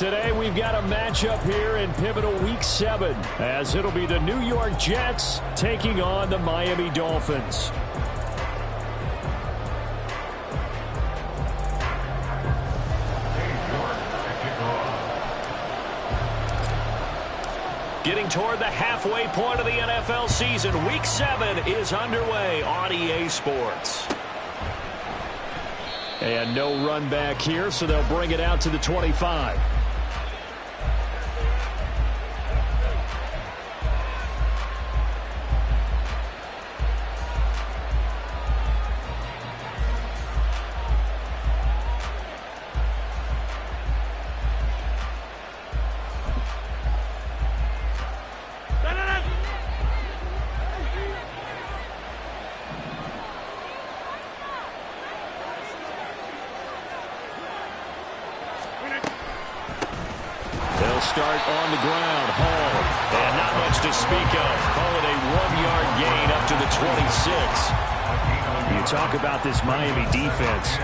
Today we've got a matchup here in pivotal Week 7 as it'll be the New York Jets taking on the Miami Dolphins. Getting toward the halfway point of the NFL season, Week 7 is underway on EA Sports. And no run back here, so they'll bring it out to the 25. Start on the ground, Hall, and not much to speak of. Call it a 1-yard gain up to the 26. You talk about this Miami defense.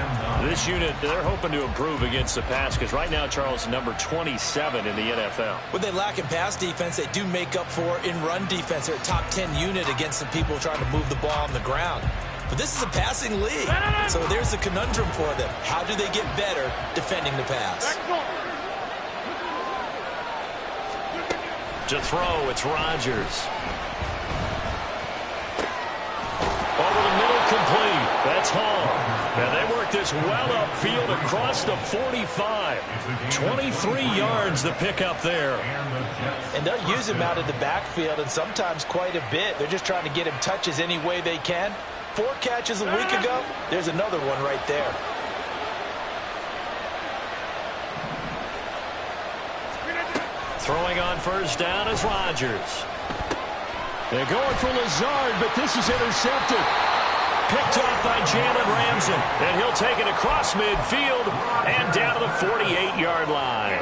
This unit, they're hoping to improve against the pass because right now, Charles, number 27 in the NFL. What they lack in pass defense, they do make up for in run defense. They're a top 10 unit against the people trying to move the ball on the ground. But this is a passing league, so there's a conundrum for them. How do they get better defending the pass? To throw, it's Rodgers. Over the middle, complete. That's Hall. And they work this well upfield across the 45. 23 yards the pick up there. And they'll use him out of the backfield, and sometimes quite a bit. They're just trying to get him touches any way they can. 4 catches a week ago. There's another one right there. Throwing on first down is Rodgers. They're going for Lazard, but this is intercepted. Picked off by Jalen Ramsey. And he'll take it across midfield and down to the 48-yard line.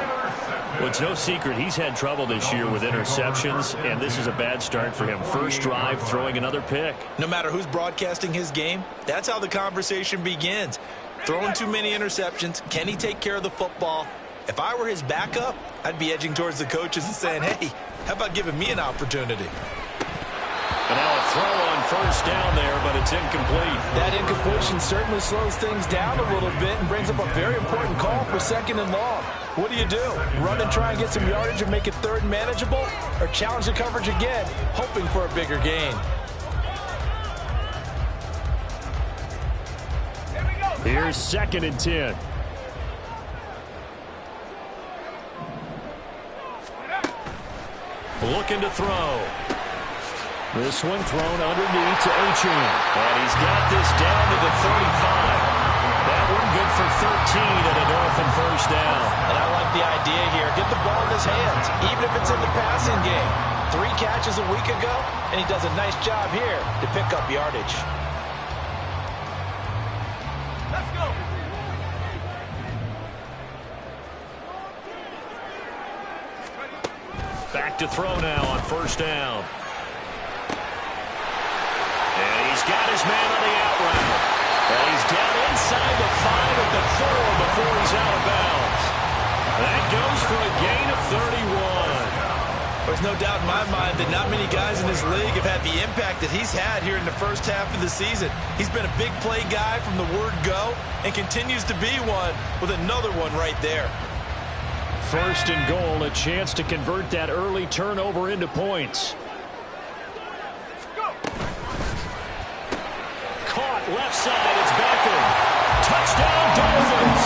Well, it's no secret he's had trouble this year with interceptions, and this is a bad start for him. First drive, throwing another pick. No matter who's broadcasting his game, that's how the conversation begins. Throwing too many interceptions. Can he take care of the football? If I were his backup, I'd be edging towards the coaches and saying, hey, how about giving me an opportunity? And now a throw on first down there, but it's incomplete. That incompletion certainly slows things down a little bit and brings up a very important call for 2nd and long. What do? Run and try and get some yardage and make it 3rd and manageable? Or challenge the coverage again, hoping for a bigger gain? Here's 2nd and 10. Looking to throw. This one thrown underneath to Achane. And he's got this down to the 35. That one good for 13 and a Dolphin first down. And I like the idea here. Get the ball in his hands, even if it's in the passing game. 3 catches a week ago, and he does a nice job here to pick up yardage. Let's go. Back to throw now on first down. And he's got his man on the out route. And he's down inside the 5 at the 4 before he's out of bounds. That goes for a gain of 31. There's no doubt in my mind that not many guys in this league have had the impact that he's had here in the first half of the season. He's been a big play guy from the word go and continues to be one with another one right there. 1st and goal, a chance to convert that early turnover into points. Caught left side, it's Beckham. Touchdown Dolphins.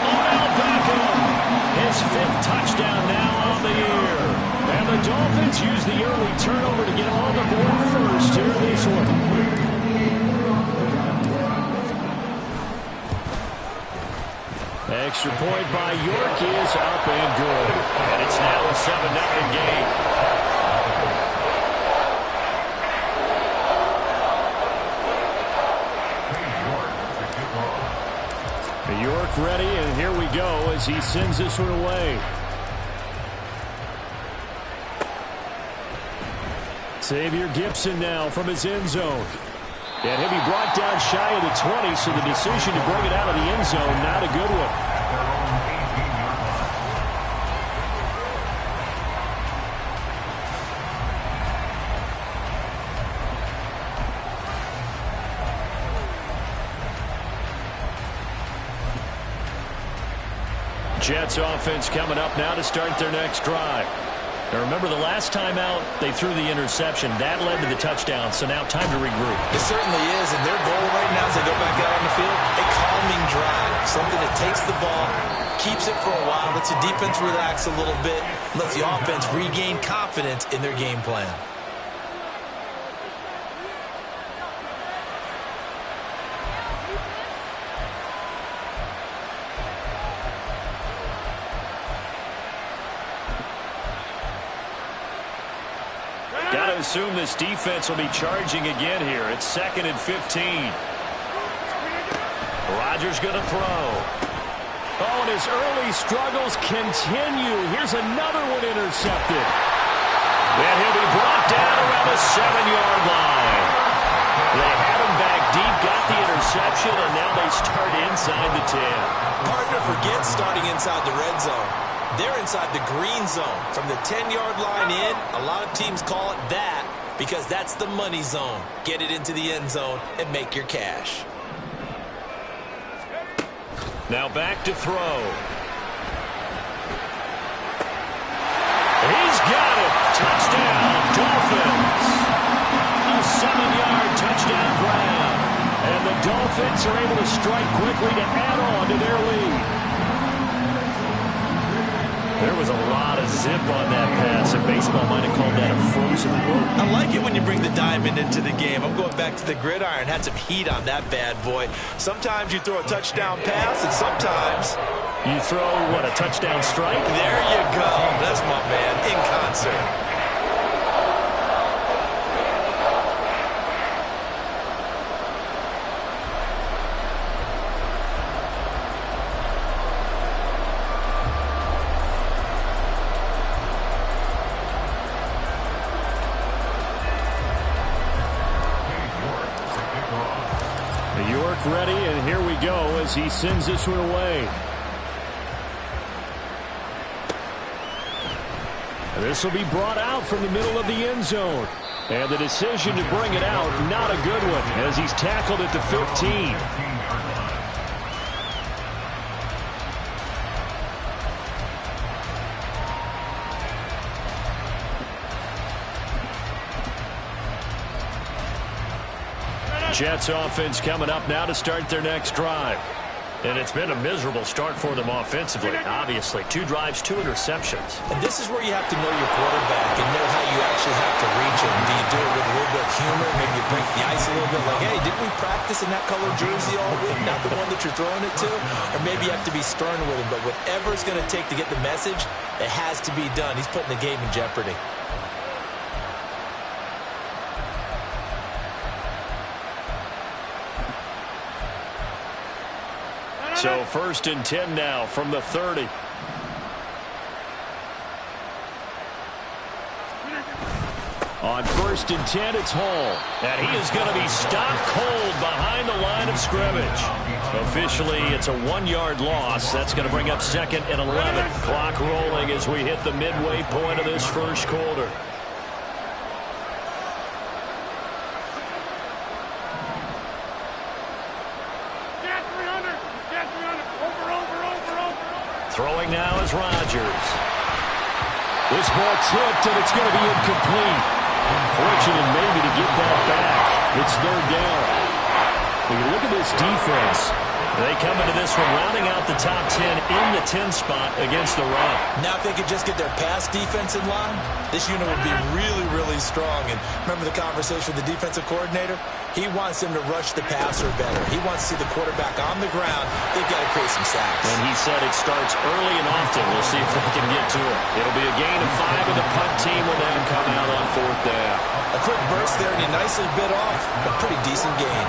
Odell Beckham, his 5th touchdown now on the year. And the Dolphins use the early turnover to get on the board first here in this one. Extra point by York is up and good. And it's now a 7-0 game. York ready, and here we go as he sends this one away. Xavier Gipson now from his end zone. And he'll be brought down shy of the 20, so the decision to bring it out of the end zone, not a good one. Jets offense coming up now to start their next drive. Now remember, the last time out, they threw the interception. That led to the touchdown, so now time to regroup. It certainly is, and their goal right now as they go back out on the field, a calming drive, something that takes the ball, keeps it for a while, lets the defense relax a little bit, lets the offense regain confidence in their game plan. Got to assume this defense will be charging again here. It's 2nd and 15. Rodgers going to throw. Oh, and his early struggles continue. Here's another one intercepted. And he'll be brought down around the 7-yard line. They had him back deep, got the interception, and now they start inside the 10. Partner forgets starting inside the red zone. They're inside the green zone. From the 10-yard line in, a lot of teams call it that because that's the money zone. Get it into the end zone and make your cash. Now back to throw. He's got it. Touchdown, Dolphins. A 7-yard touchdown grab. And the Dolphins are able to strike quickly to add on to their lead. There was a lot of zip on that pass, and baseball might have called that a frozen rope. I like it when you bring the diamond into the game. I'm going back to the gridiron. Had some heat on that bad boy. Sometimes you throw a touchdown pass, and sometimes you throw, what, a touchdown strike? There you go. That's my man in concert. Ready, and here we go as he sends this one away. This will be brought out from the middle of the end zone. And the decision to bring it out, not a good one, as he's tackled at the 15. Jets offense coming up now to start their next drive. And it's been a miserable start for them offensively, obviously. 2 drives, 2 interceptions. And this is where you have to know your quarterback and know how you actually have to reach him. Do you do it with a little bit of humor? Maybe you break the ice a little bit like, hey, didn't we practice in that color jersey all week? Not the one that you're throwing it to? Or maybe you have to be stern with him. But whatever it's going to take to get the message, it has to be done. He's putting the game in jeopardy. So 1st and 10 now from the 30. On 1st and 10, it's Hall. And he is going to be stopped cold behind the line of scrimmage. Officially, it's a 1-yard loss. That's going to bring up 2nd and 11. Clock rolling as we hit the midway point of this first quarter. Throwing now is Rodgers. This ball tipped, and it's going to be incomplete. Fortunate maybe to get that back. It's 3rd down. When you look at this defense, they come into this one rounding out the top 10 in the 10 spot against the run. Now if they could just get their pass defense in line, this unit would be really, really strong. And remember the conversation with the defensive coordinator? He wants them to rush the passer better. He wants to see the quarterback on the ground. They've got to create some sacks. And he said it starts early and often. We'll see if they can get to it. It'll be a gain of 5 in the punt team when they come out on 4th down. A quick burst there, and he nicely bit off. A pretty decent gain.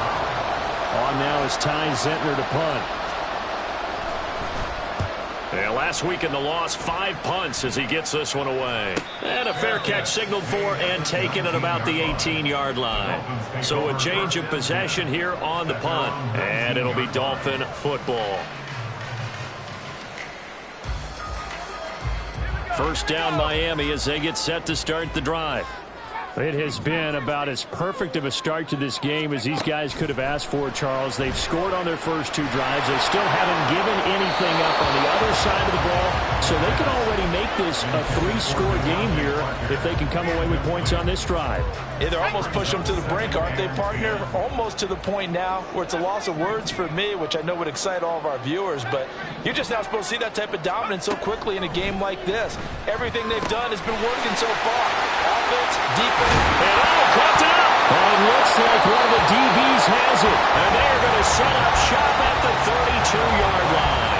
On now is Ty Zentner to punt. And last week in the loss, 5 punts as he gets this one away. And a fair catch signaled for and taken at about the 18-yard line. So a change of possession here on the punt. And it'll be Dolphin football. 1st down Miami as they get set to start the drive. It has been about as perfect of a start to this game as these guys could have asked for, Charles. They've scored on their first 2 drives. They still haven't given anything up on the other side of the so they can already make this a 3-score game here if they can come away with points on this drive. Yeah, they're almost pushing them to the brink, aren't they, partner? Almost to the point now where it's a loss of words for me, which I know would excite all of our viewers, but you're just not supposed to see that type of dominance so quickly in a game like this. Everything they've done has been working so far. Offense, defense, and caught it up. And it looks like one of the DBs has it, and they're going to set up shop at the 32-yard line.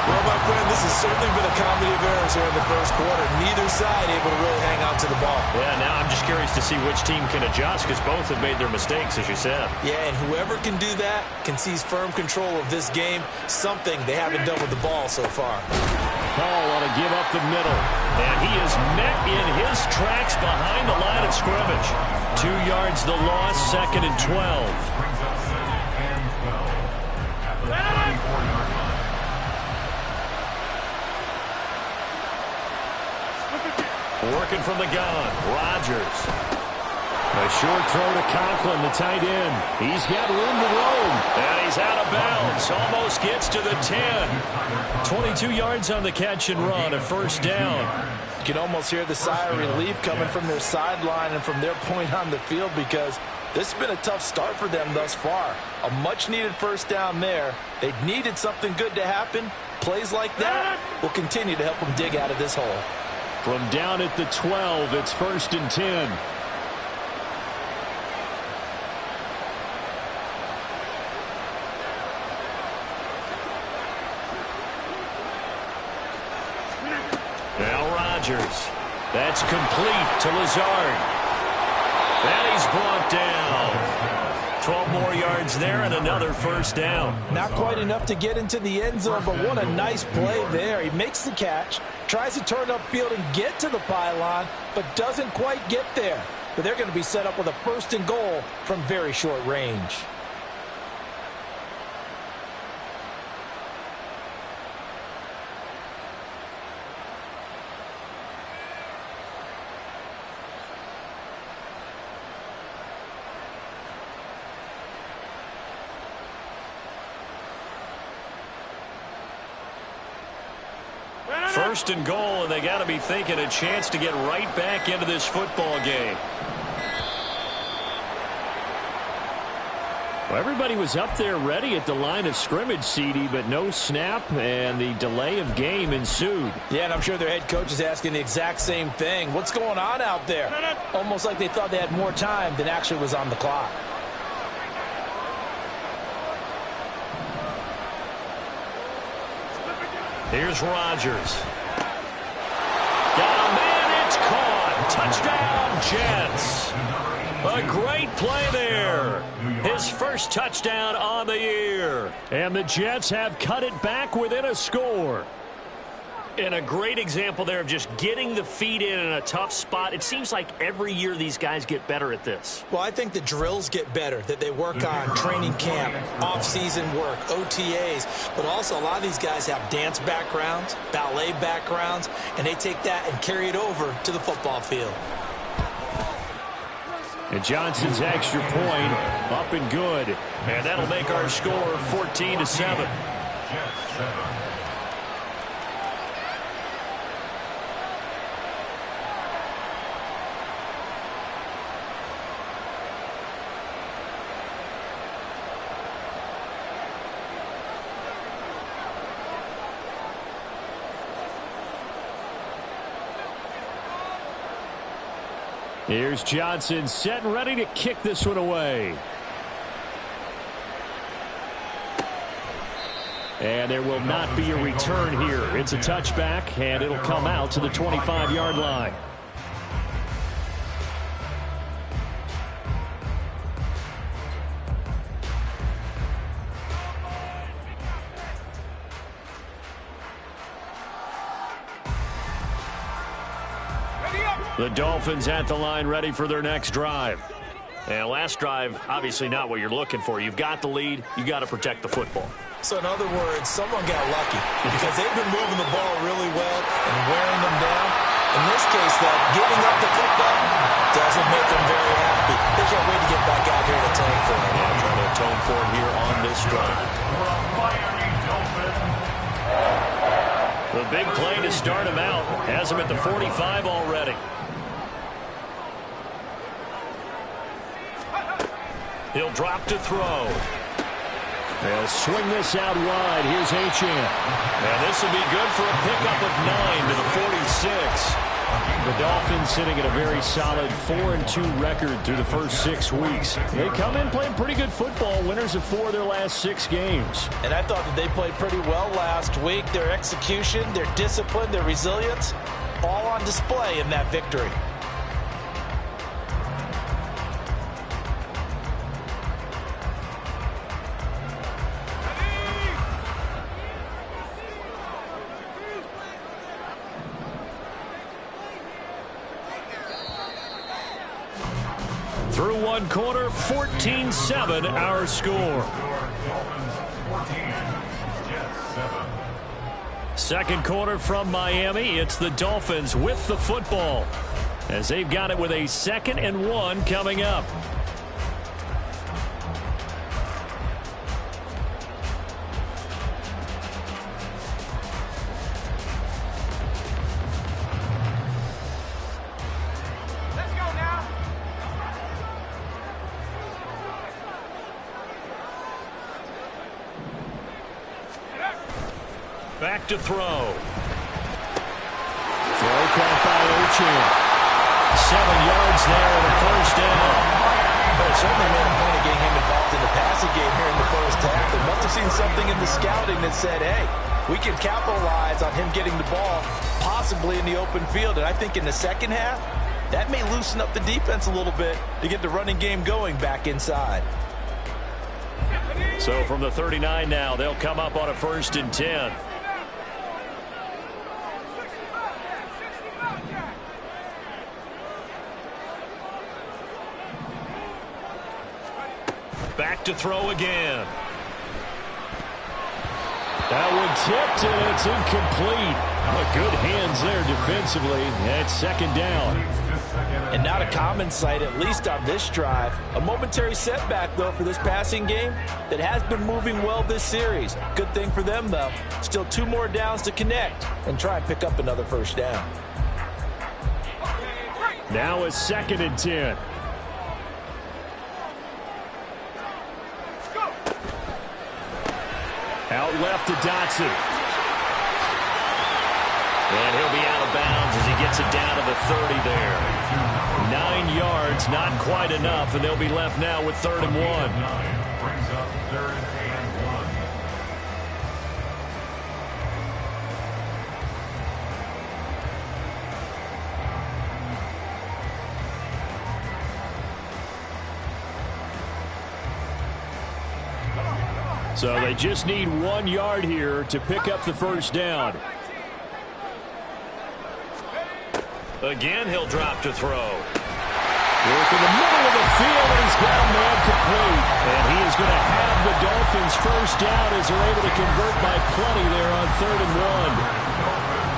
Well, my friend, this has certainly been a comedy of errors here in the first quarter. Neither side able to really hang on to the ball. Yeah, now I'm just curious to see which team can adjust because both have made their mistakes, as you said. Yeah, and whoever can do that can seize firm control of this game, something they haven't done with the ball so far. Paul on a give up the middle, and he is met in his tracks behind the line of scrimmage. 2 yards the loss, 2nd and 12. Working from the gun, Rodgers. A short throw to Conklin, the tight end. He's got room to roam. And he's out of bounds. Almost gets to the 10. 22 yards on the catch and run, a first down. You can almost hear the sigh of relief coming from their sideline and from their point on the field because this has been a tough start for them thus far. A much-needed first down there. They needed something good to happen. Plays like that will continue to help them dig out of this hole. From down at the 12, it's 1st and 10. Now Rodgers. That's complete to Lazard. And he's brought down. 12 more yards there and another first down. Not quite enough to get into the end zone, but what a nice play there. He makes the catch, tries to turn upfield and get to the pylon, but doesn't quite get there. But they're going to be set up with a 1st and goal from very short range. First and goal, and they got to be thinking a chance to get right back into this football game. Well, everybody was up there ready at the line of scrimmage, CD, but no snap, and the delay of game ensued. Yeah, and I'm sure their head coach is asking the exact same thing. What's going on out there? Almost like they thought they had more time than actually was on the clock. Here's Rodgers. Got a man, it's caught. Touchdown, Jets. A great play there. His first touchdown on the year. And the Jets have cut it back within a score. And a great example there of just getting the feet in a tough spot. It seems like every year these guys get better at this. Well, I think the drills get better that they work on, training camp, off-season work, OTAs. But also a lot of these guys have dance backgrounds, ballet backgrounds, and they take that and carry it over to the football field. And Johnson's extra point up and good. And that'll make our score 14-7. Here's Johnson set and ready to kick this one away. And there will not be a return here. It's a touchback, and it'll come out to the 25-yard line. The Dolphins at the line ready for their next drive. And last drive, obviously not what you're looking for. You've got the lead. You got to protect the football. So in other words, someone got lucky because they've been moving the ball really well and wearing them down. In this case, though, giving up the football doesn't make them very happy. They can't wait to get back out here to atone for it. Yeah, trying to atone for it here on this drive. The big play to start him out has him at the 45 already. He'll drop to throw. They'll swing this out wide. Here's Achane. And this will be good for a pickup of 9 to the 46. The Dolphins sitting at a very solid 4-2 record through the first 6 weeks. They come in playing pretty good football, winners of 4 of their last 6 games. And I thought that they played pretty well last week. Their execution, their discipline, their resilience, all on display in that victory. Through one quarter, 14-7 our score. Second quarter from Miami. It's the Dolphins with the football as they've got it with a 2nd and 1 coming up. Back to throw. Throw caught by Achane. 7 yards there and a first down. Well, certainly made a point of getting him involved in the passing game here in the first half. They must have seen something in the scouting that said, hey, we can capitalize on him getting the ball, possibly in the open field. And I think in the second half, that may loosen up the defense a little bit to get the running game going back inside. So from the 39 now, they'll come up on a 1st and 10. Back to throw again. That one tipped, and it's incomplete. Well, good hands there defensively. That's 2nd down. And not a common sight, at least on this drive. A momentary setback, though, for this passing game that has been moving well this series. Good thing for them, though. Still 2 more downs to connect and try and pick up another first down. Now a 2nd and 10. Out left to Dotson. And he'll be out of bounds as he gets it down to the 30 there. 9 yards, not quite enough, and they'll be left now with 3rd and 1. Brings up 3rd and 1. So they just need 1 yard here to pick up the first down. Again, he'll drop to throw. Work in the middle of the field, and he's got a man complete. And he is going to have the Dolphins first down as they're able to convert by plenty there on 3rd and 1.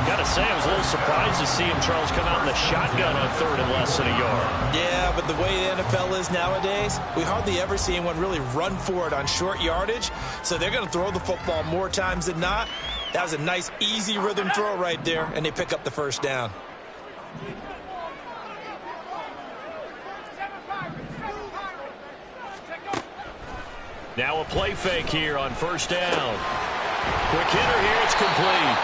Got to say, I was a little surprised to see him, Charles, come out in the shotgun on 3rd and less than a yard. Yeah, but the way the NFL is nowadays, we hardly ever see anyone really run for it on short yardage. So they're going to throw the football more times than not. That was a nice, easy rhythm throw right there, and they pick up the first down. Now a play fake here on 1st down. Quick hitter here, it's complete.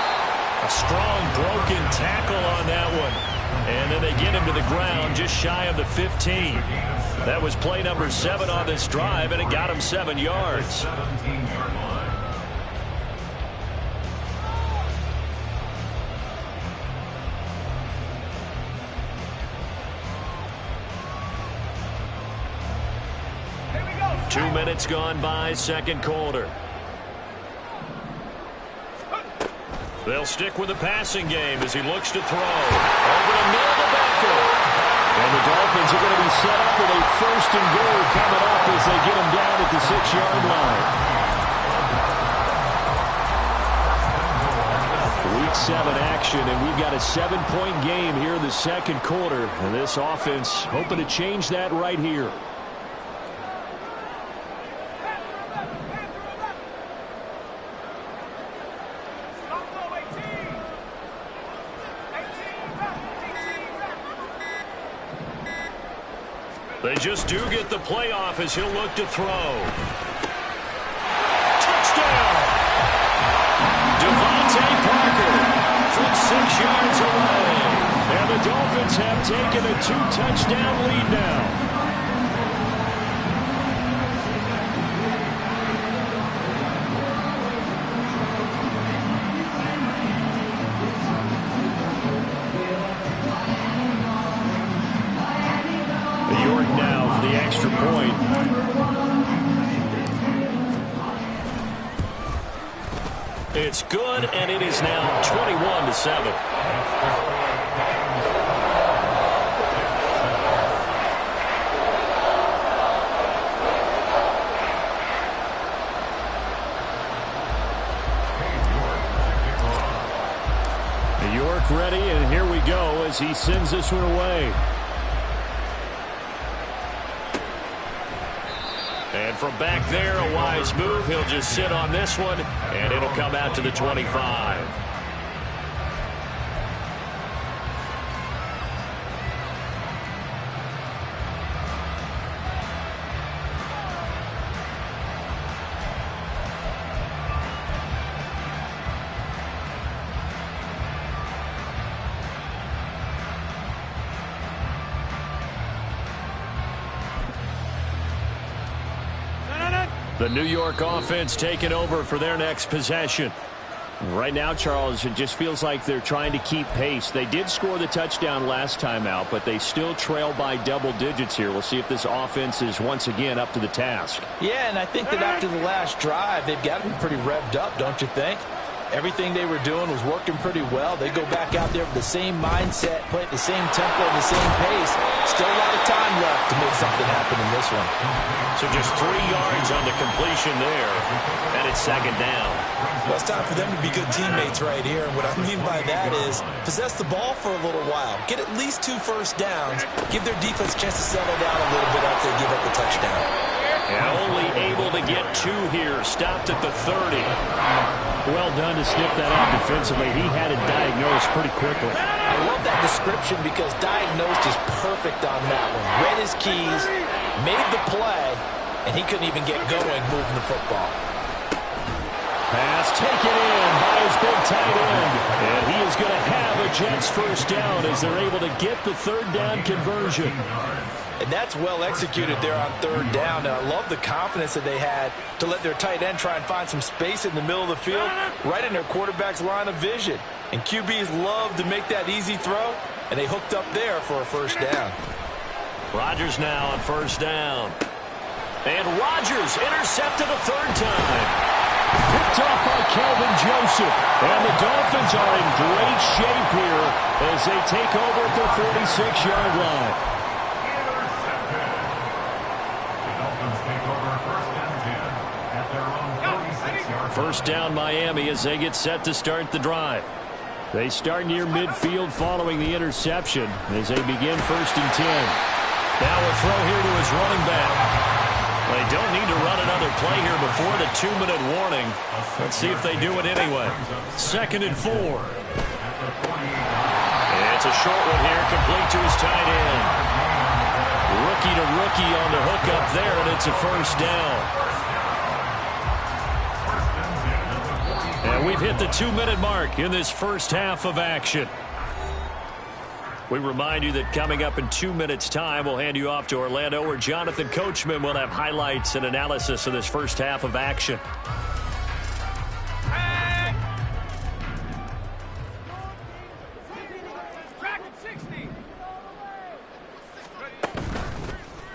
A strong broken tackle on that one. And then they get him to the ground just shy of the 15. That was play number 7 on this drive, and it got him 7 yards. 17-yard line. Two minutes gone by, 2nd quarter. They'll stick with the passing game as he looks to throw. Over the middle of the backfield. And the Dolphins are going to be set up with a 1st and goal coming up as they get him down at the 6-yard line. Week 7 action, and we've got a 7-point game here in the 2nd quarter. And this offense hoping to change that right here. They just do get the playoff as he'll look to throw. Touchdown! Devontae Parker from 6 yards away. And the Dolphins have taken a 2-touchdown lead now. York now for the extra point. It's good, and it is now 21-7. York ready, and here we go as he sends this one away. And from back there, a wise move. He'll just sit on this one, and it'll come out to the 25. The New York offense taking over for their next possession. Right now, Charles, it just feels like they're trying to keep pace. They did score the touchdown last time out, but they still trail by double digits here. We'll see if this offense is once again up to the task. Yeah, and I think that after the last drive, they've got to be pretty revved up, don't you think? Everything they were doing was working pretty well. They go back out there with the same mindset, play at the same tempo, and the same pace. Still a lot of time left to make something happen in this one. So just 3 yards on the completion there, and it's second down. Well, it's time for them to be good teammates right here. And what I mean by that is possess the ball for a little while. Get at least 2 first downs. Give their defense a chance to settle down a little bit after they give up the touchdown. And only able to get 2 here. Stopped at the 30. Well done to sniff that out defensively. He had it diagnosed pretty quickly. I love that description because diagnosed is perfect on that one. Read his keys, made the play, and he couldn't even get going moving the football. Pass taken in by his big tight end. And he is going to have a Jets first down as they're able to get the third down conversion. And that's well executed there on third down. And I love the confidence that they had to let their tight end try and find some space in the middle of the field, right in their quarterback's line of vision. And QBs love to make that easy throw, and they hooked up there for a first down. Rodgers now on first down. And Rodgers intercepted a third time. Picked off by Kelvin Joseph. And the Dolphins are in great shape here as they take over at their 46-yard line. First down Miami as they get set to start the drive. They start near midfield following the interception as they begin 1st and 10. Now a throw here to his running back. They don't need to run another play here before the 2-minute warning. Let's see if they do it anyway. 2nd and 4. And it's a short one here, complete to his tight end. Rookie to rookie on the hook up there, and it's a first down. And we've hit the 2-minute mark in this first half of action. We remind you that coming up in 2 minutes' time, we'll hand you off to Orlando, where Jonathan Coachman will have highlights and analysis of this first half of action.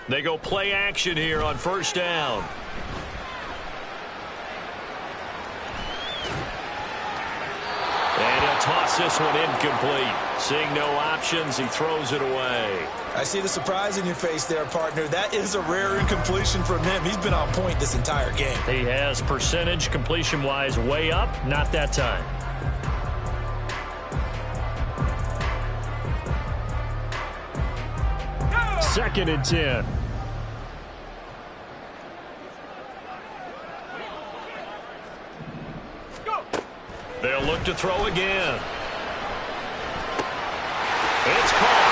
They go play action here on first down. And he'll toss this one incomplete. Seeing no options, he throws it away. I see the surprise in your face there, partner. That is a rare incompletion from him. He's been on point this entire game. He has percentage completion-wise way up, not that time. Second and 10. They'll look to throw again. It's caught.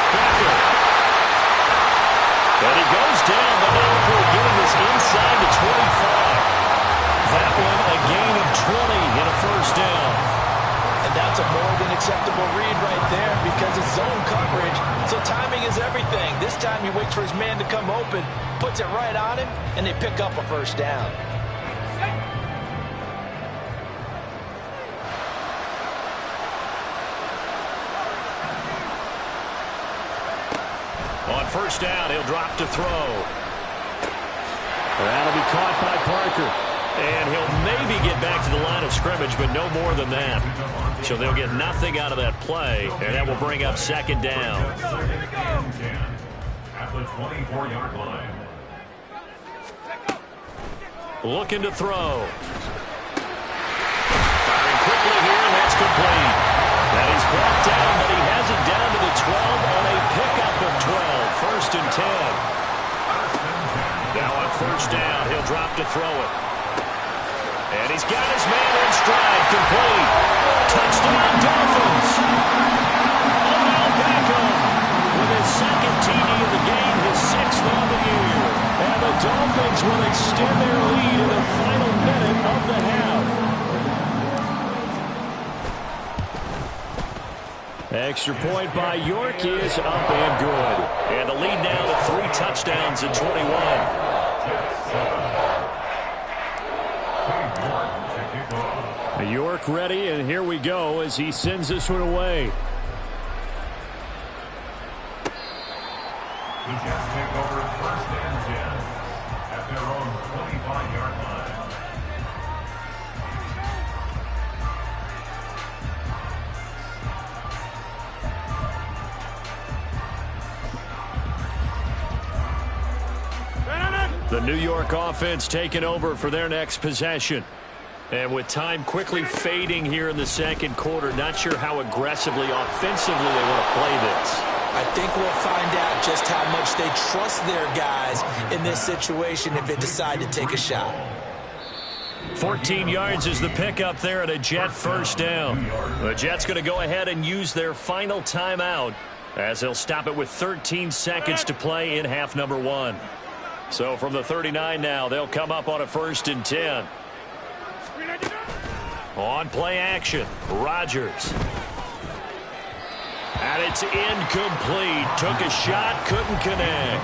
And he goes time, he waits for his man to come open, puts it right on him, and they pick up a first down. On first down, he'll drop to throw. That'll be caught by Parker. And he'll maybe get back to the line of scrimmage, but no more than that. So they'll get nothing out of that play, and that will bring up second down. At the 24-yard line. Looking to throw. Firing quickly here, and that's complete. And he's brought down, but he has it down to the 12 on a pickup of 12. First and 10. Now on first down, he'll drop to throw it. And he's got his man in stride, complete. Touchdown, Dolphins. Odell Beckham with his second TD of the game, his sixth on the year. And the Dolphins will extend their lead in the final minute of the half. Extra point by York is up and good. And the lead now to 3 touchdowns at 21. York ready, and here we go as he sends this one away. The Jets take over first and 10 at their own 25-yard line. The New York offense taking over for their next possession. And with time quickly fading here in the second quarter, not sure how aggressively, offensively they want to play this. I think we'll find out just how much they trust their guys in this situation if they decide to take a shot. 14 yards is the pickup there at a Jet first down. The Jets going to go ahead and use their final timeout as they'll stop it with 13 seconds to play in half number 1. So from the 39 now, they'll come up on a first and 10. On play action, Rodgers. And it's incomplete. Took a shot, couldn't connect.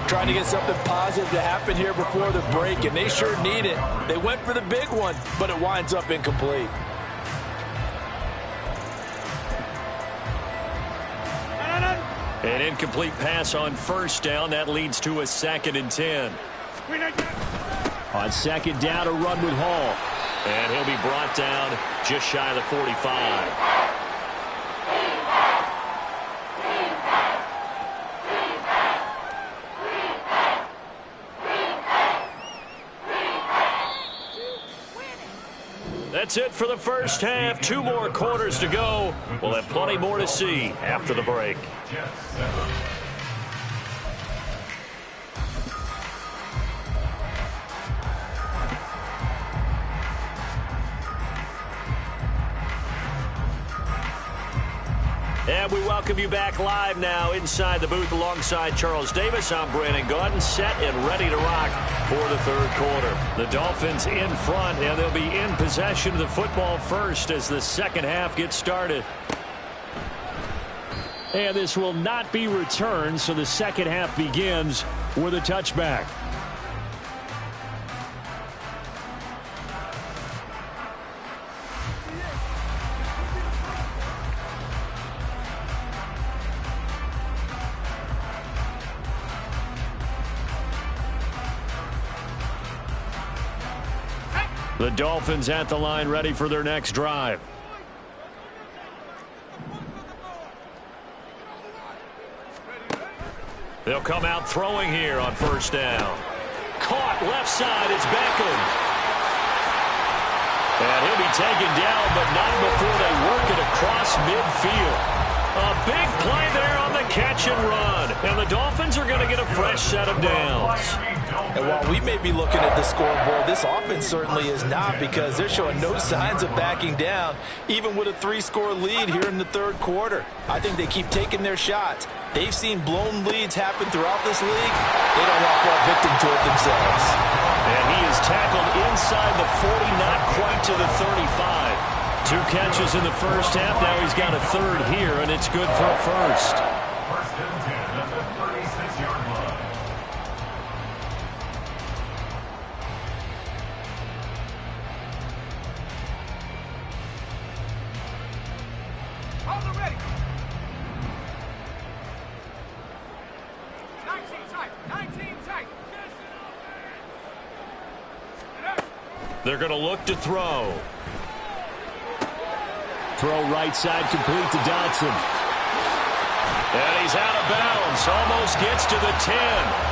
Trying to get something positive to happen here before the break, and they sure need it. They went for the big one, but it winds up incomplete. An incomplete pass on first down. That leads to a second and 10. On second down, a run with Hall. And he'll be brought down just shy of the 45. That's it for the first half. 2 more quarters to go. We'll have plenty more to see after the break. And we welcome you back live now inside the booth alongside Charles Davis. I'm Brandon Gaudin, set and ready to rock for the third quarter. The Dolphins in front, and they'll be in possession of the football first as the second half gets started. And this will not be returned, so the second half begins with a touchback. The Dolphins at the line ready for their next drive. They'll come out throwing here on first down. Caught left side, it's Beckham. And he'll be taken down, but not before they work it across midfield. A big play there on the catch and run. And the Dolphins are going to get a fresh set of downs. And while we may be looking at the scoreboard, this offense certainly is not, because they're showing no signs of backing down, even with a 3-score lead here in the third quarter. I think they keep taking their shots. They've seen blown leads happen throughout this league. They don't want to fall victim to it themselves. And he is tackled inside the 40, not quite to the 35. 2 catches in the first half. Now he's got a third here, and it's good for a first. First and 10 at the 37. They're going to look to throw. Throw right side complete to Dotson. And he's out of bounds. Almost gets to the 10.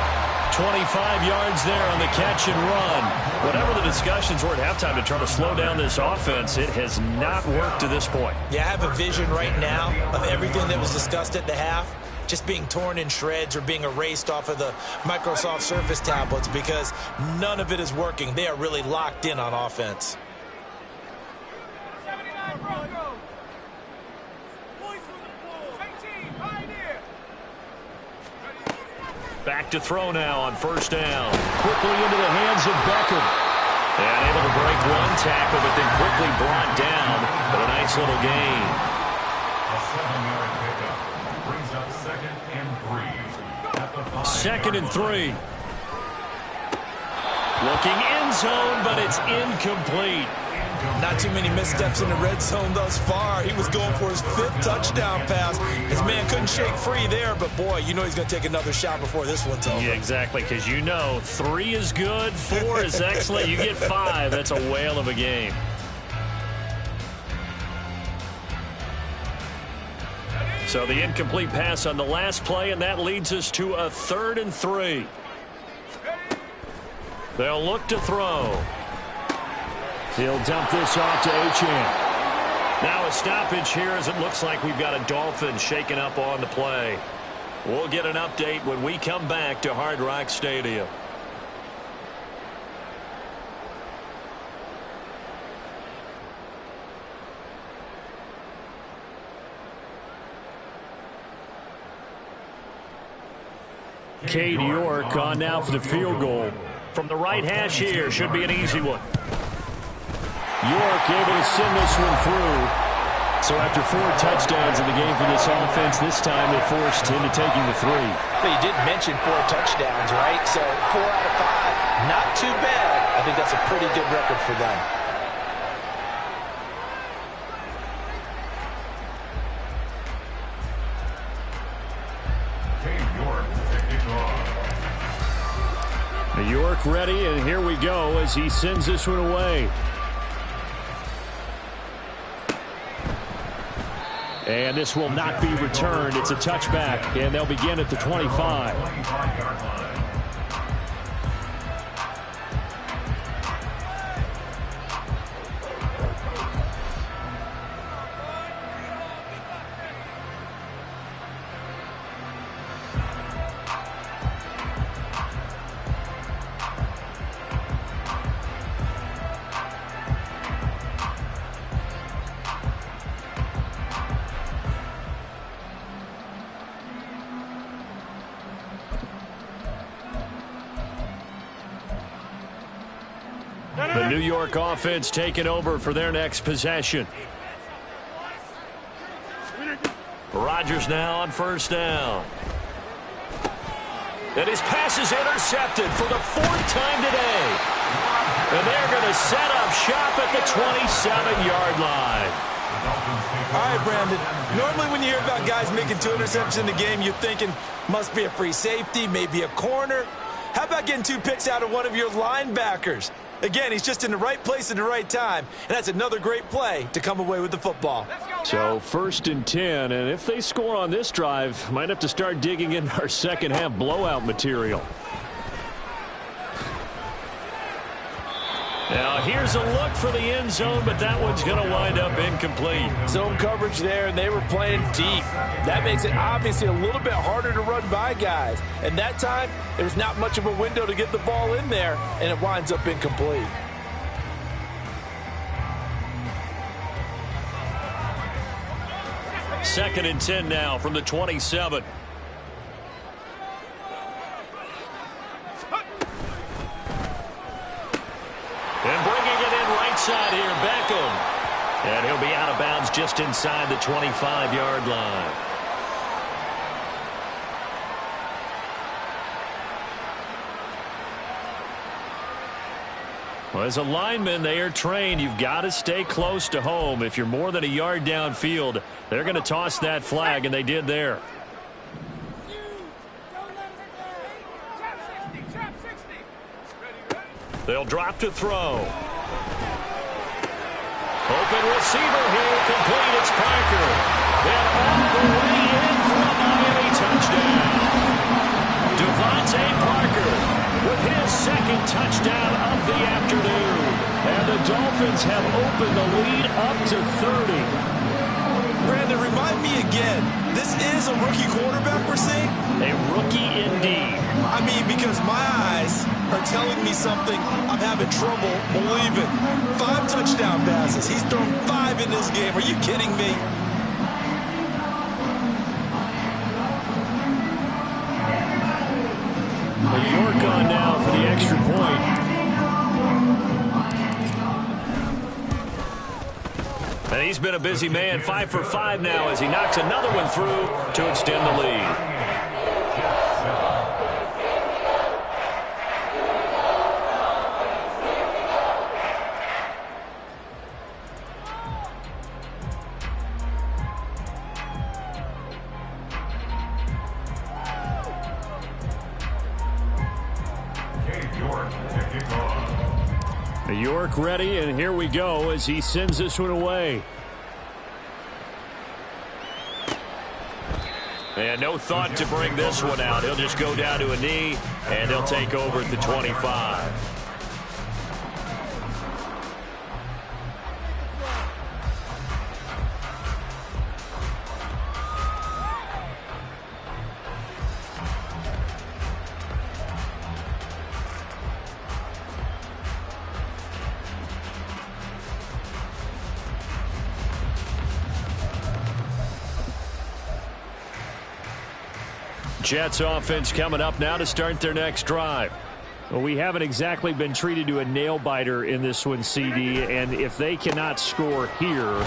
25 yards there on the catch and run. Whatever the discussions were at halftime to try to slow down this offense, it has not worked to this point. Yeah, I have a vision right now of everything that was discussed at the half just being torn in shreds or being erased off of the Microsoft Surface tablets because none of it is working. They are really locked in on offense. Back to throw now on first down. Quickly into the hands of Beckham. And able to break one tackle, but then quickly brought down for a nice little gain. A 7-yard pickup brings up 2nd and 3. At the 5-yard 2nd and 3. Looking end zone, but it's incomplete. Not too many missteps in the red zone thus far. He was going for his 5th touchdown pass. His man couldn't shake free there, but boy, you know he's going to take another shot before this one's over. Yeah, exactly, because you know 3 is good, 4 is excellent. You get 5, that's a whale of a game. So the incomplete pass on the last play, and that leads us to a 3rd and 3. They'll look to throw. He'll dump this off to Achane. Now a stoppage here as it looks like we've got a Dolphin shaken up on the play. We'll get an update when we come back to Hard Rock Stadium. Cade York on now for the field goal. From the right hash here, should be an easy one. York able to send this one through. So after 4 touchdowns in the game for this offense, this time they're forced into taking the 3. But you did mention 4 touchdowns, right? So 4 out of 5, not too bad. I think that's a pretty good record for them. York ready, and here we go as he sends this one away. And this will not be returned. It's a touchback, and they'll begin at the 25. The New York offense taking over for their next possession. Rodgers now on first down. And his pass is intercepted for the 4th time today. And they're going to set up shop at the 27-yard line. All right, Brandon. Normally when you hear about guys making 2 interceptions in the game, you're thinking must be a free safety, maybe a corner. How about getting 2 picks out of one of your linebackers? Again, he's just in the right place at the right time, and that's another great play to come away with the football. So 1st and 10, and if they score on this drive, might have to start digging in our second half blowout material. Now here's a look for the end zone, but that one's going to wind up incomplete. Zone coverage there, and they were playing deep. That makes it obviously a little bit harder to run by guys. And that time, there's not much of a window to get the ball in there, and it winds up incomplete. Second and 10 now from the 27. And bringing it in right side here, Beckham. And he'll be out of bounds just inside the 25-yard line. Well, as a lineman, they are trained. You've got to stay close to home. If you're more than a yard downfield, they're going to toss that flag, and they did there. They'll drop to throw. Open receiver here, complete, it's Parker. And all the way in for a Miami touchdown. Devontae Parker with his second touchdown of the afternoon. And the Dolphins have opened the lead up to 30. Brandon, remind me again, this is a rookie quarterback we're seeing? A rookie indeed. I mean, because my eyes are telling me something I'm having trouble believing. 5 touchdown passes. He's thrown 5 in this game. Are you kidding me? York on now for the extra point. And he's been a busy man, 5 for 5 now as he knocks another one through to extend the lead. York ready, and here we go as he sends this one away. And no thought to bring this one out. He'll just go down to a knee, and he'll take over at the 25. Jets offense coming up now to start their next drive. Well, we haven't exactly been treated to a nail-biter in this one, CD, and if they cannot score here,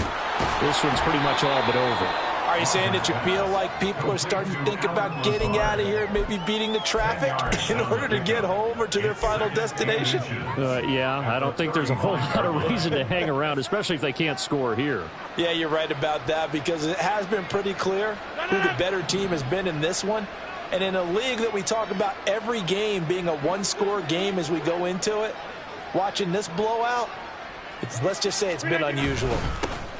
this one's pretty much all but over. Are you saying that you feel like people are starting to think about getting out of here, maybe beating the traffic in order to get home or to their final destination? Yeah, I don't think there's a whole lot of reason to hang around, especially if they can't score here. Yeah, you're right about that because it has been pretty clear who the better team has been in this one. And in a league that we talk about every game being a one-score game as we go into it, watching this blowout, let's just say it's been unusual.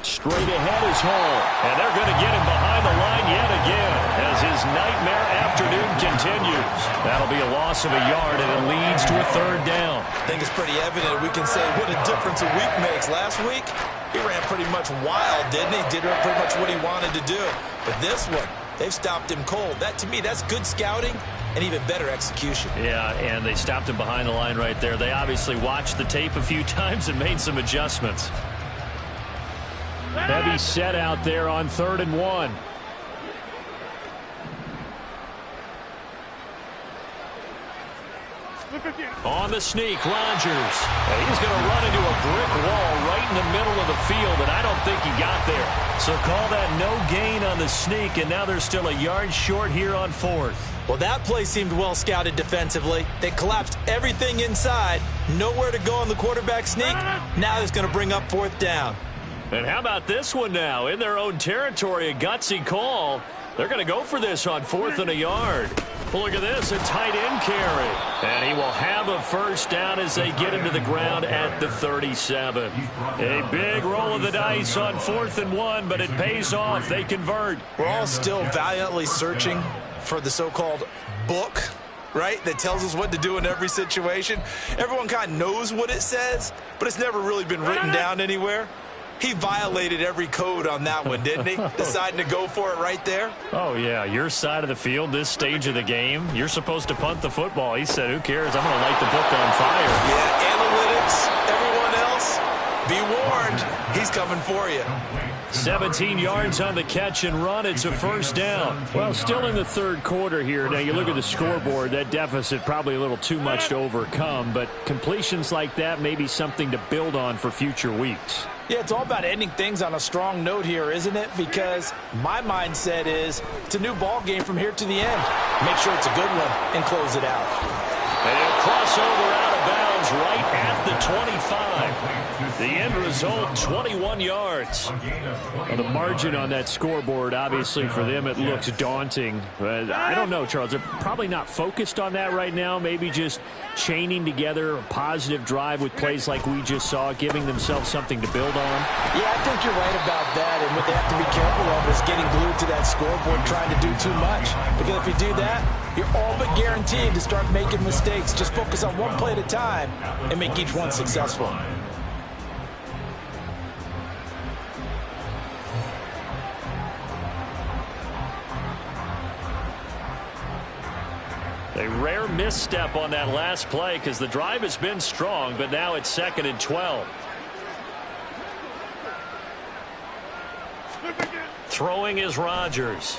Straight ahead is Hall, and they're going to get him behind the line yet again as his nightmare afternoon continues. That'll be a loss of a yard, and it leads to a 3rd down. I think it's pretty evident we can say what a difference a week makes. Last week, he ran pretty much wild, didn't he? Did pretty much what he wanted to do. But this one, they've stopped him cold. That, to me, that's good scouting and even better execution. Yeah, and they stopped him behind the line right there. They obviously watched the tape a few times and made some adjustments. Heavy set out there on 3rd and 1. On the sneak, Rodgers. And he's going to run into a brick wall right in the middle of the field, and I don't think he got there. So call that no gain on the sneak, and now they're still a yard short here on 4th. Well, that play seemed well scouted defensively. They collapsed everything inside. Nowhere to go on the quarterback sneak. Now it's going to bring up 4th down. And how about this one now? In their own territory, a gutsy call. They're going to go for this on 4th and a yard. Well, look at this, a tight end carry. And he will have a 1st down as they get him to the ground at the 37. A big roll of the dice on 4th and 1, but it pays off. They convert. We're all still valiantly searching for the so-called book, right, that tells us what to do in every situation. Everyone kind of knows what it says, but it's never really been written down anywhere. He violated every code on that one, didn't he? Deciding to go for it right there. Oh, yeah. Your side of the field, this stage of the game, you're supposed to punt the football. He said, who cares? I'm going to light the book on fire. Yeah, analytics, everyone else, be warned. He's coming for you. 17 yards on the catch and run. It's a 1st down. Well, still in the 3rd quarter here. Now, you look at the scoreboard. That deficit probably a little too much to overcome, but completions like that may be something to build on for future weeks. Yeah, it's all about ending things on a strong note here, isn't it? Because my mindset is it's a new ball game from here to the end. Make sure it's a good one and close it out. And a crossover out of bounds right at the 25. The end result, 21 yards. Well, the margin on that scoreboard, obviously, for them, it looks daunting. But I don't know, Charles. They're probably not focused on that right now. Maybe just chaining together a positive drive with plays like we just saw, giving themselves something to build on. Yeah, I think you're right about that. And what they have to be careful of is getting glued to that scoreboard trying to do too much. Because if you do that, you're all but guaranteed to start making mistakes. Just focus on one play at a time and make each one successful. A rare misstep on that last play because the drive has been strong, but now it's 2nd and 12. Throwing is Rodgers.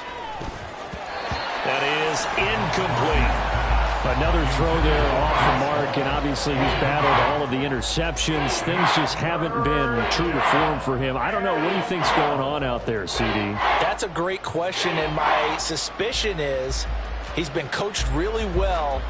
That is incomplete. Another throw there off the mark, and obviously he's battled all of the interceptions. Things just haven't been true to form for him. I don't know. What do you think's going on out there, CD? That's a great question, and my suspicion is he's been coached really well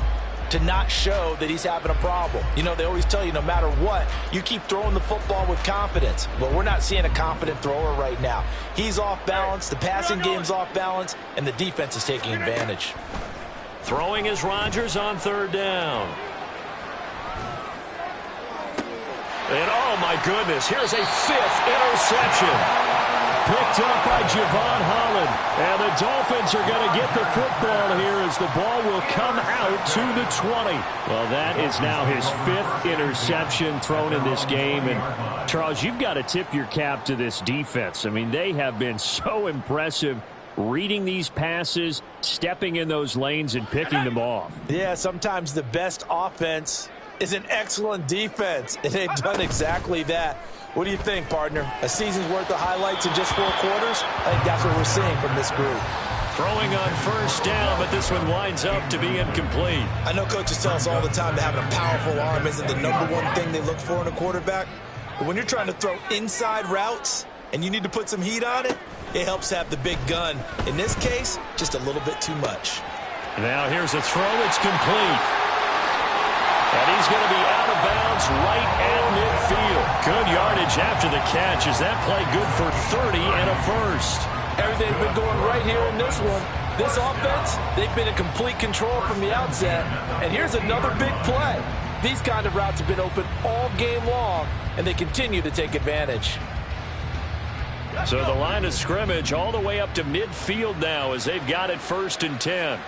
to not show that he's having a problem. You know, they always tell you no matter what, you keep throwing the football with confidence. Well, we're not seeing a confident thrower right now. He's off balance, the passing game's off balance, and the defense is taking advantage. Throwing is Rodgers on 3rd down. And oh my goodness, here's a 5th interception. Picked up by Javon Holland. And the Dolphins are going to get the football here as the ball will come out to the 20. Well, that is now his 5th interception thrown in this game. And, Charles, you've got to tip your cap to this defense. I mean, they have been so impressive reading these passes, stepping in those lanes, and picking them off. Yeah, sometimes the best offense is an excellent defense, and they've done exactly that. What do you think, partner? A season's worth of highlights in just 4 quarters? I think that's what we're seeing from this group. Throwing on 1st down, but this one winds up to be incomplete. I know coaches tell us all the time that having a powerful arm isn't the #1 thing they look for in a quarterback. But when you're trying to throw inside routes and you need to put some heat on it, it helps have the big gun. In this case, just a little bit too much. Now here's a throw. It's complete. And he's going to be out of bounds right at midfield. Good yardage after the catch. Is that play good for 30 and a first? Everything's been going right here in this one. This offense, they've been in complete control from the outset. And here's another big play. These kind of routes have been open all game long, and they continue to take advantage. So the line of scrimmage all the way up to midfield now as they've got it 1st and 10.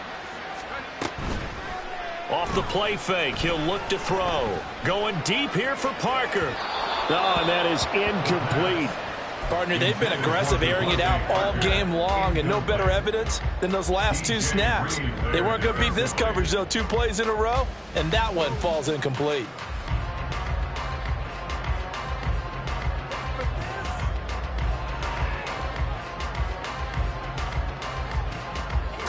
Off the play fake, he'll look to throw. Going deep here for Parker. Oh, and that is incomplete. Partner, they've been aggressive, airing it out all game long, and no better evidence than those last 2 snaps. They weren't going to beat this coverage, though, 2 plays in a row, and that one falls incomplete.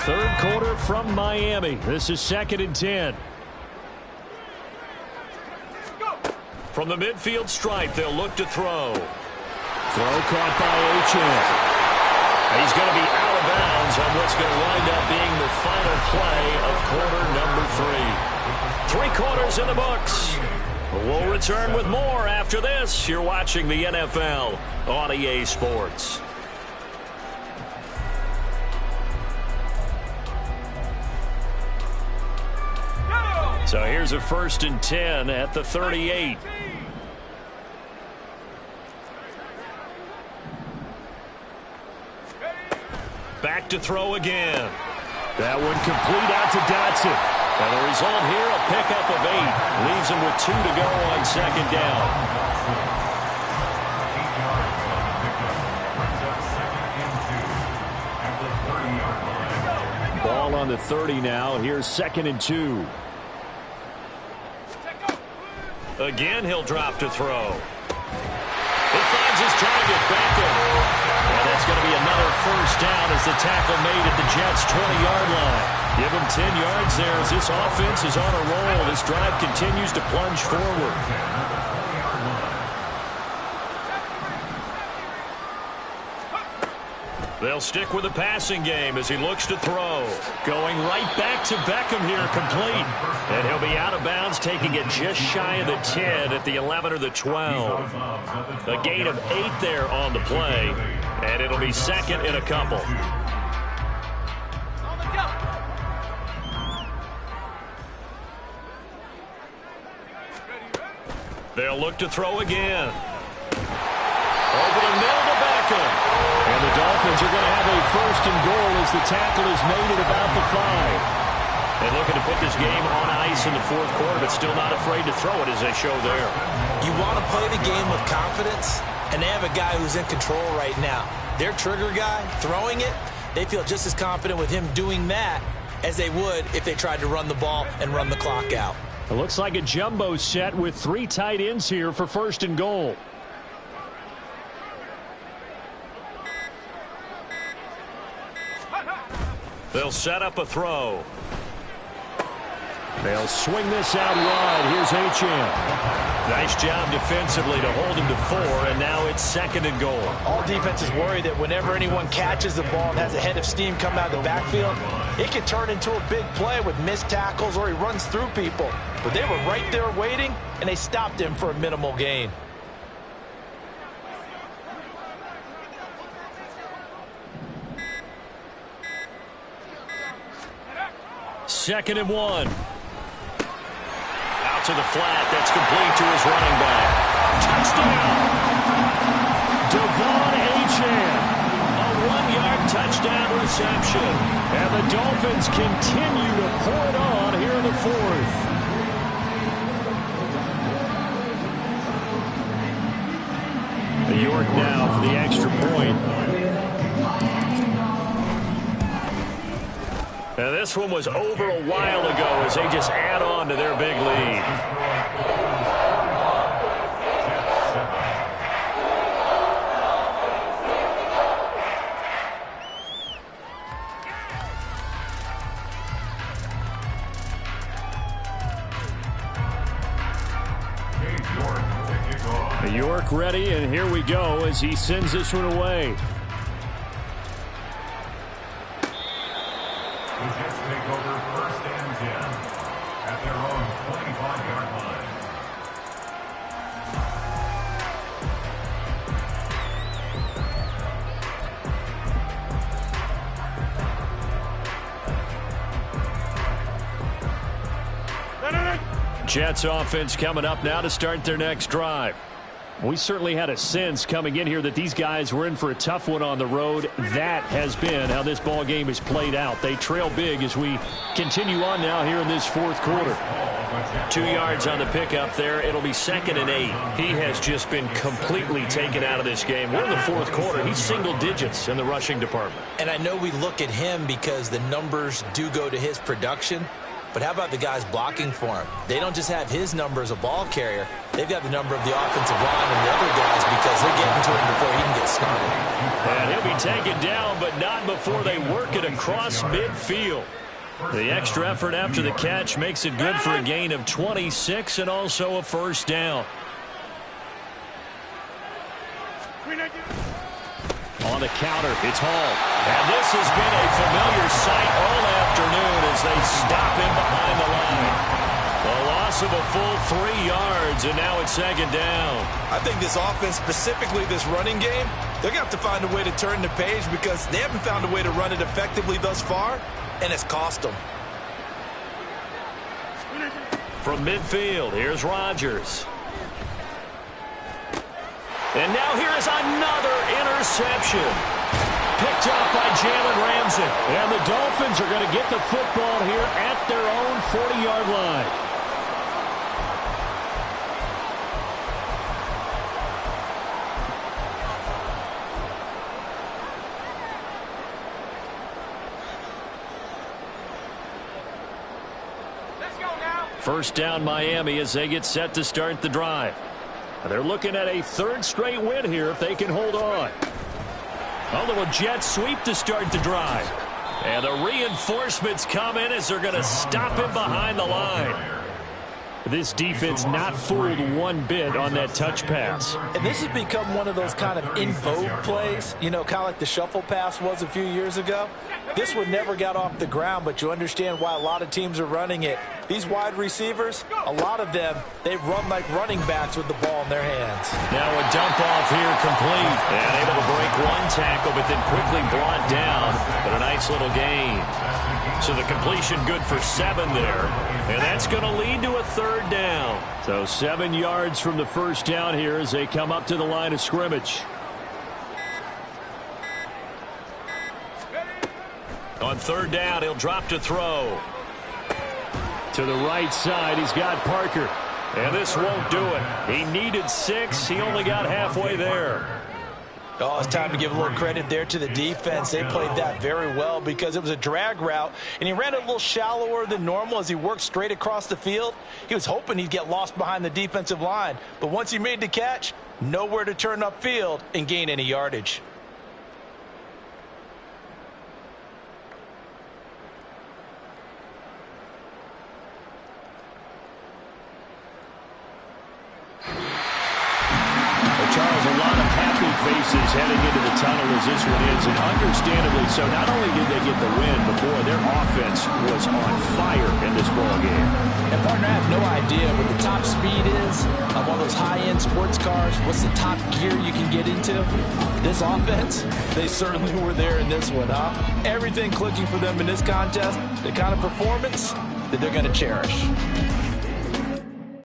Third quarter from Miami. This is 2nd and 10. From the midfield stripe, they'll look to throw. Throw caught by Achane. He's going to be out of bounds on what's going to wind up being the final play of quarter number 3. 3 quarters in the books. We'll return with more after this. You're watching the NFL on EA Sports. So here's a 1st and 10 at the 38. Back to throw again. That one complete out to Dotson. And the result here, a pickup of 8. Leaves him with 2 to go on 2nd down. Ball on the 30 now. Here's 2nd and 2. Again, he'll drop to throw. He finds his target, Beckham. And that's going to be another 1st down as the tackle made at the Jets' 20-yard line. Give him 10 yards there as this offense is on a roll. This drive continues to plunge forward. They'll stick with the passing game as he looks to throw. Going right back to Beckham here, complete. And he'll be out of bounds, taking it just shy of the 10 at the 11 or the 12. A gain of 8 there on the play, and it'll be second in a couple. They'll look to throw again. Over the middle to Beckham. And the Dolphins are going to have a first and goal as the tackle is made at about the 5. And looking to put this game on ice in the fourth quarter, but still not afraid to throw it as they show there. You want to play the game with confidence, and they have a guy who's in control right now. Their trigger guy, throwing it, they feel just as confident with him doing that as they would if they tried to run the ball and run the clock out. It looks like a jumbo set with 3 tight ends here for first and goal. They'll set up a throw. They'll swing this out wide. Here's Achane. Nice job defensively to hold him to 4, and now it's second and goal. All defenses worry that whenever anyone catches the ball and has a head of steam come out of the backfield, it can turn into a big play with missed tackles or he runs through people. But they were right there waiting, and they stopped him for a minimal gain. Second and 1. Out to the flat. That's complete to his running back. Touchdown! Devon Achane. A 1-yard touchdown reception. And the Dolphins continue to pour it on here in the fourth. York now for the extra point. Now this one was over a while ago as they just add on to their big lead. York ready, and here we go as he sends this one away. The Jets take over first and 10 at their own 25-yard line. Jets offense coming up now to start their next drive. We certainly had a sense coming in here that these guys were in for a tough one on the road. That has been how this ball game is played out. They trail big as we continue on now here in this fourth quarter. 2 yards on the pickup there. It'll be second and 8. He has just been completely taken out of this game. We're in the fourth quarter. He's single digits in the rushing department. And I know we look at him because the numbers do go to his production. But how about the guys blocking for him? They don't just have his number as a ball carrier. They've got the number of the offensive line and the other guys because they're getting to him before he can get started. And he'll be taken down, but not before they work it across midfield. The extra effort after the catch makes it good for a gain of 26 and also a first down. On the counter, it's Hall. And this has been a familiar sight all afternoon as they stop him behind the line. A loss of a full 3 yards, and now it's second down. I think this offense, specifically this running game, they're going to have to find a way to turn the page because they haven't found a way to run it effectively thus far, and it's cost them. From midfield, here's Rodgers. And now here is another interception. Picked off by Jalen Ramsey. And the Dolphins are going to get the football here at their own 40-yard line. Let's go now. First down Miami as they get set to start the drive. They're looking at a third straight win here if they can hold on. A little jet sweep to start the drive. And the reinforcements come in as they're going to stop him behind the line. This defense not fooled one bit on that touch pass. And this has become one of those kind of in vogue plays, you know, kind of like the shuffle pass was a few years ago. This one never got off the ground, but you understand why a lot of teams are running it. These wide receivers, a lot of them, they run like running backs with the ball in their hands. Now a dump off here complete. And able to break one tackle, but then quickly brought down. But a nice little gain. So the completion good for 7 there. And that's going to lead to a 3rd down. So 7 yards from the first down here as they come up to the line of scrimmage. On 3rd down, he'll drop to throw. To the right side, he's got Parker. And this won't do it. He needed 6. He only got halfway there. Oh, it's time to give a little credit there to the defense. They played that very well because it was a drag route, and he ran it a little shallower than normal as he worked straight across the field. He was hoping he'd get lost behind the defensive line, but once he made the catch, nowhere to turn upfield and gain any yardage. Charles, a lot of happy faces heading into the tunnel as this one ends, and understandably so. Not only did they get the win, but boy, their offense was on fire in this ball game. And partner, I have no idea what the top speed is of one of those high-end sports cars. What's the top gear you can get into? This offense, they certainly were there in this one, huh? Everything clicking for them in this contest, the kind of performance that they're going to cherish.